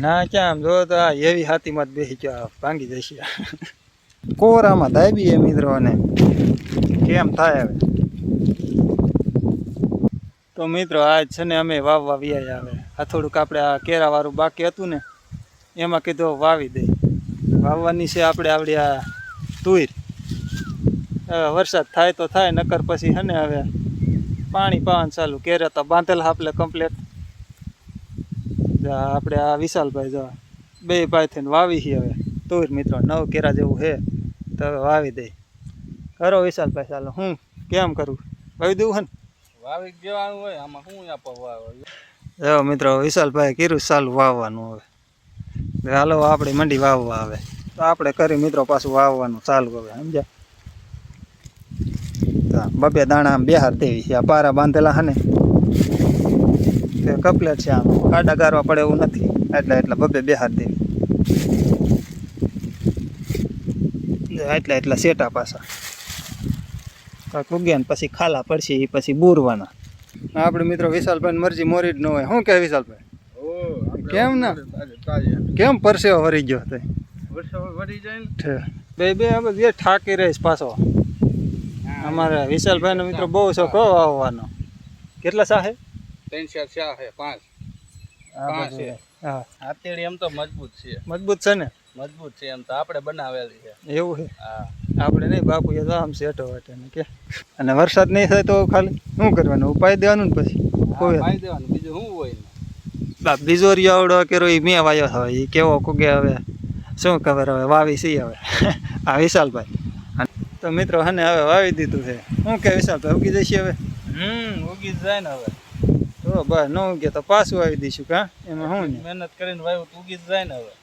ના ક્યાં આમ જો તો આ એવી હાથીમાં જ બેસી ગયો ભાંગી જશે કોરામાં દાબી મિત્રો અને કેમ થાય હવે તો મિત્રો આજ છે ને અમે વાવવા વ્યાય આવે આ થોડુંક આપણે આ કેરા વાળું બાકી હતું ને એમાં કીધું વાવી દઈ વાવવાની છે આપણે આવડી આ તુર વરસાદ થાય તો થાય નકર પછી હે ને હવે પાણી પાવાનું ચાલુ કેરા તો બાંધેલા આપણે કમ્પ્લેટ આપણે આ વિશાલભાઈ જો બે ભાઈ થઈને વાવી છે હવે તુર મિત્રો 9 કેરા જેવું છે તો હવે વાવી દઈ કરો વિશાલભાઈ ચાલો હું કેમ કરું વાવી દઉં હે ને વાવી દેવાનું હોય આમાં શું આપવા જો મિત્રો વિશાલભાઈ કીધું ચાલુ વાવવાનું હવે હાલો આપણે મંડી વાવવા આવે તો આપણે કરી મિત્રો પાછું વાવવાનું ચાલુ હવે સમજ્યા બબે દાણા આમ બેહાર દેવી છે આ પારા બાંધેલા હે ને કપલેટ છે આમ આડા ગારવા પડે એવું નથી એટલે બબે બેહાર દેવી એટલા સેટા પાછા કાંક ઉગે ને પછી ખાલા પડશે એ પછી બૂરવાના આપણે મિત્રો વિશાલભાઈ મરજી મોરી જ ન હોય શું કહે વિશાલભાઈ કેમ ના કેમ પરસેવો વરી ગયો તે વળી જાય ને બે હવે જે ઠાકી રહીશ પાછો અમારે વિશાલભાઈ નો મિત્રો બહુ શોખ આવવાનો કેટલા સાહે 3 4 છે 5 હા હાથેળી એમ તો મજબૂત છે મજબૂત છે એમ તો આપણે બનાવેલી છે એવું છે હા આપણે નહીં બાપુ એ તો આમ સેટો વાટે ને કે અને વરસાદ નહીં થાય તો ખાલી શું કરવાનું ઉપાય દેવાનું ને પછી કોઈ પાઈ દેવાનું બીજું શું હોય ને બીજોરી આવડો કેરો એ મેં વાયો હોય એ કેવો કુગે હવે શું ખબર હવે વાવી સી હવે આ વિશાલભાઈ તો મિત્રો હને હવે વાવી દીધું છે શું કે વિશાલભાઈ ઉગી જશે હવે ઉગી જાય ને હવે તો બસ ન ઉગે તો પાછું વાવી દઈશું કા એમાં શું ને મહેનત કરીને વાવ્યું તો ઉગી જાય ને હવે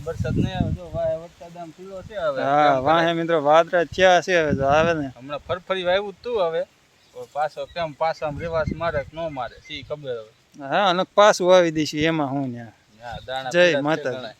વરસાદ નહીં આવે જો વાય વરસાદ આમ ખુલ્લો છે હવે હા વાહે મિત્રો વાદળા થયા છે હવે તો આવે ને હમણાં ફરફરી વાવ્યું તું હવે પાછો કેમ પાછા રેવાસ મારે કે ન મારે સી ખબર હવે હા અને પાછું વાવી દઈશું એમાં હું ને દાણા જય માતા